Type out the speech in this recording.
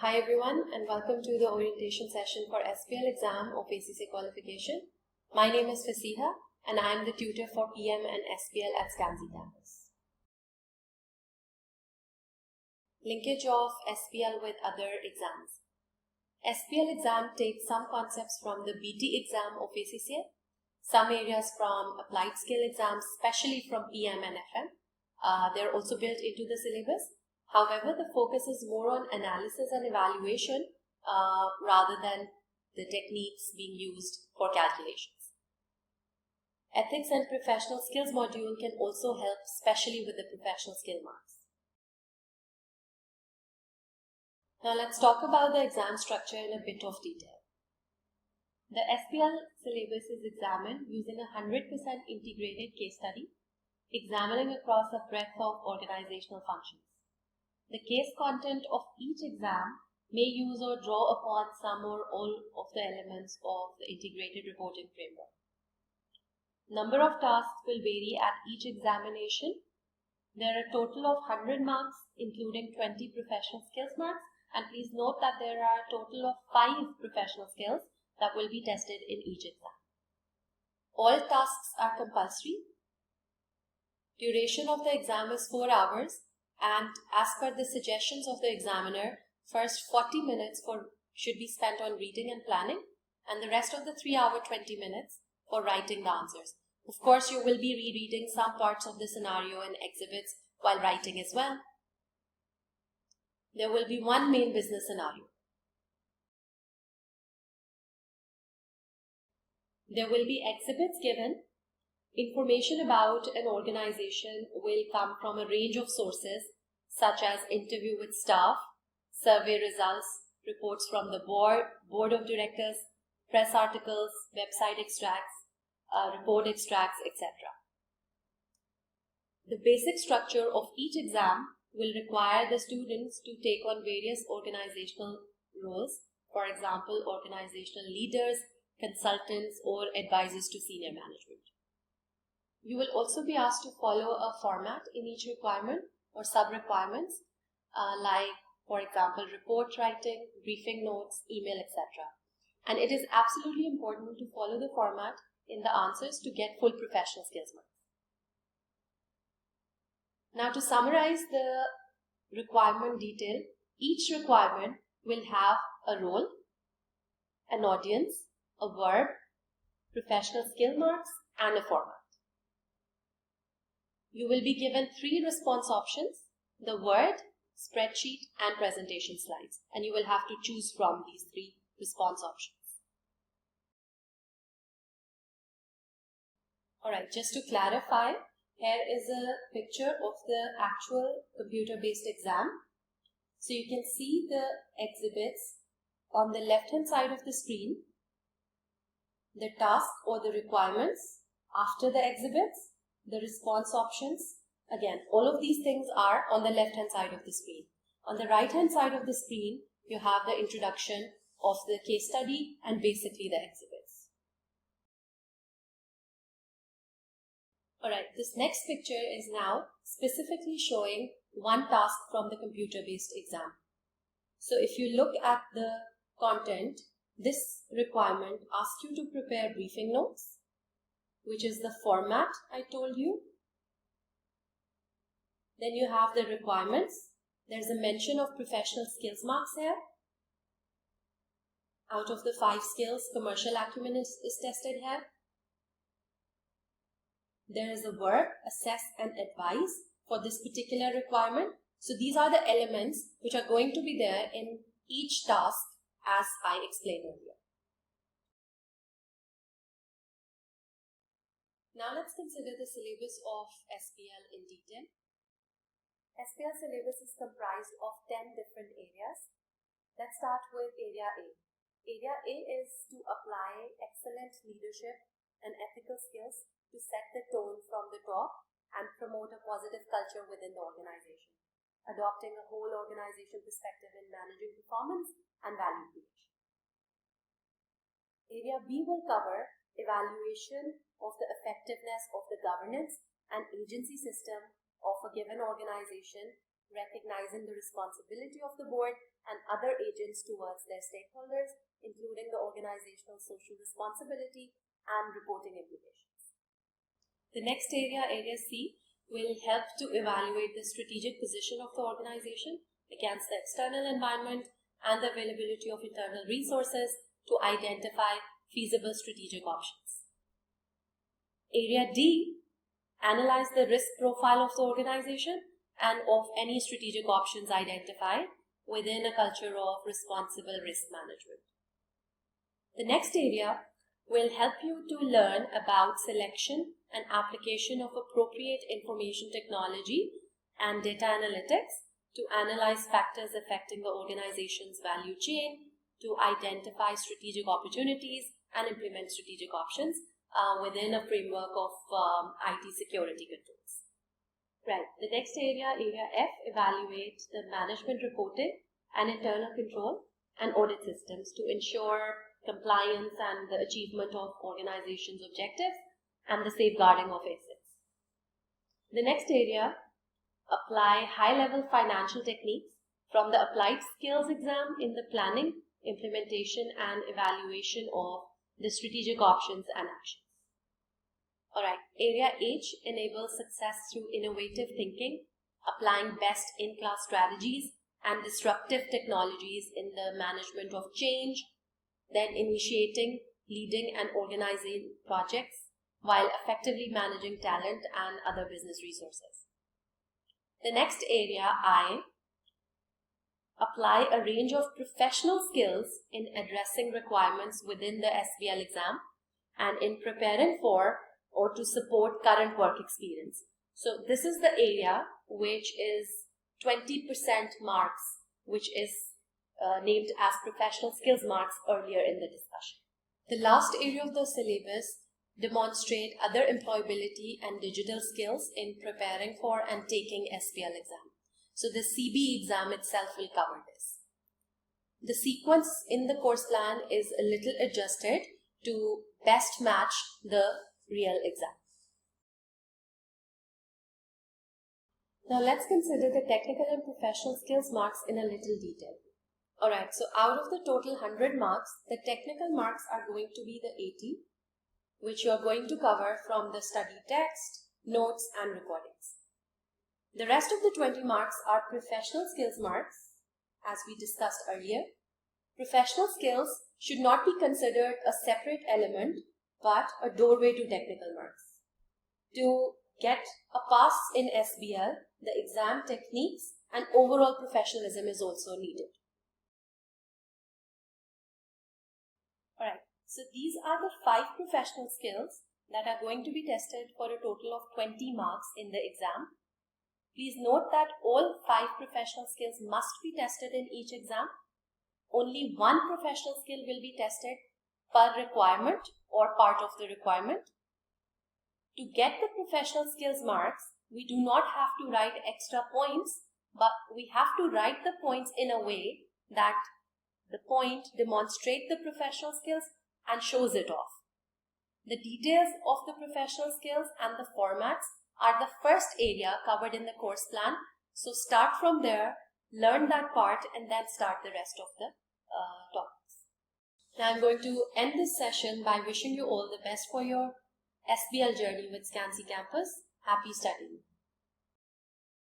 Hi everyone and welcome to the orientation session for SBL exam of ACCA qualification. My name is Fasiha and I am the tutor for PM and SBL at Skans ECampus. Linkage of SBL with other exams. SBL exam takes some concepts from the BT exam of ACCA, some areas from applied skill exams, especially from PM and FM. They're also built into the syllabus. However, the focus is more on analysis and evaluation rather than the techniques being used for calculations. Ethics and professional skills module can also help, especially with the professional skill marks. Now let's talk about the exam structure in a bit of detail. The SBL syllabus is examined using a 100% integrated case study, examining across a breadth of organizational functions. The case content of each exam may use or draw upon some or all of the elements of the integrated reporting framework. Number of tasks will vary at each examination. There are a total of 100 marks, including 20 professional skills marks, and please note that there are a total of 5 professional skills that will be tested in each exam. All tasks are compulsory. Duration of the exam is 4 hours. And as per the suggestions of the examiner, first 40 minutes should be spent on reading and planning, and the rest of the 3 hour 20 minutes for writing the answers. Of course, you will be rereading some parts of the scenario and exhibits while writing as well. There will be one main business scenario. There will be exhibits given. Information about an organization will come from a range of sources such as interview with staff, survey results, reports from the board of directors, press articles, website extracts, report extracts, etc. The basic structure of each exam will require the students to take on various organizational roles, for example, organizational leaders, consultants, or advisors to senior management. You will also be asked to follow a format in each requirement or sub-requirements like, for example, report writing, briefing notes, email, etc. And it is absolutely important to follow the format in the answers to get full professional skills marks. Now to summarize the requirement detail, each requirement will have a role, an audience, a verb, professional skill marks, and a format. You will be given 3 response options: the Word, spreadsheet, and presentation slides. And you will have to choose from these 3 response options. Alright, just to clarify, here is a picture of the actual computer-based exam. So you can see the exhibits on the left-hand side of the screen, the task or the requirements after the exhibits, the response options. Again, all of these things are on the left hand side of the screen. On the right hand side of the screen, you have the introduction of the case study and basically the exhibits. Alright, this next picture is now specifically showing one task from the computer-based exam. So if you look at the content, this requirement asks you to prepare briefing notes, which is the format I told you. Then you have the requirements. There's a mention of professional skills marks here. Out of the 5 skills, commercial acumen is tested here. There is a verb, assess and advise for this particular requirement. So these are the elements which are going to be there in each task as I explained earlier. Now let's consider the syllabus of SBL in detail. SBL syllabus is comprised of 10 different areas. Let's start with Area A. Area A is to apply excellent leadership and ethical skills to set the tone from the top and promote a positive culture within the organization, adopting a whole organization perspective in managing performance and value creation. Area B will cover evaluation of the effectiveness of the governance and agency system of a given organization recognizing the responsibility of the board and other agents towards their stakeholders, including the organizational social responsibility and reporting implications. The next area, Area C, will help to evaluate the strategic position of the organization against the external environment and the availability of internal resources to identify feasible strategic options. Area D, analyze the risk profile of the organization and of any strategic options identified within a culture of responsible risk management. The next area will help you to learn about selection and application of appropriate information technology and data analytics to analyze factors affecting the organization's value chain, to identify strategic opportunities and implement strategic options within a framework of IT security controls. Right, the next area, Area F, evaluate the management reporting and internal control and audit systems to ensure compliance and the achievement of organization's objectives and the safeguarding of assets. The next area, apply high-level financial techniques from the applied skills exam in the planning, implementation and evaluation of the strategic options and actions. Alright, Area H enables success through innovative thinking, applying best in-class strategies and disruptive technologies in the management of change, then initiating, leading and organizing projects while effectively managing talent and other business resources. The next area, I, apply a range of professional skills in addressing requirements within the SBL exam and in preparing for or to support current work experience. So this is the area which is 20% marks, which is named as professional skills marks earlier in the discussion. The last area of the syllabus demonstrate other employability and digital skills in preparing for and taking SBL exam. So the CB exam itself will cover this. The sequence in the course plan is a little adjusted to best match the real exam. Now let's consider the technical and professional skills marks in a little detail. Alright, so out of the total 100 marks, the technical marks are going to be the 80, which you are going to cover from the study text, notes and recordings. The rest of the 20 marks are professional skills marks, as we discussed earlier. Professional skills should not be considered a separate element, but a doorway to technical marks. To get a pass in SBL, the exam techniques and overall professionalism is also needed. Alright, so these are the 5 professional skills that are going to be tested for a total of 20 marks in the exam. Please note that all 5 professional skills must be tested in each exam. Only one professional skill will be tested per requirement or part of the requirement. To get the professional skills marks, we do not have to write extra points, but we have to write the points in a way that the point demonstrates the professional skills and shows it off. The details of the professional skills and the formats are the first area covered in the course plan. So start from there, learn that part and then start the rest of the topics. Now I'm going to end this session by wishing you all the best for your SBL journey with Skans ECampus. Happy studying.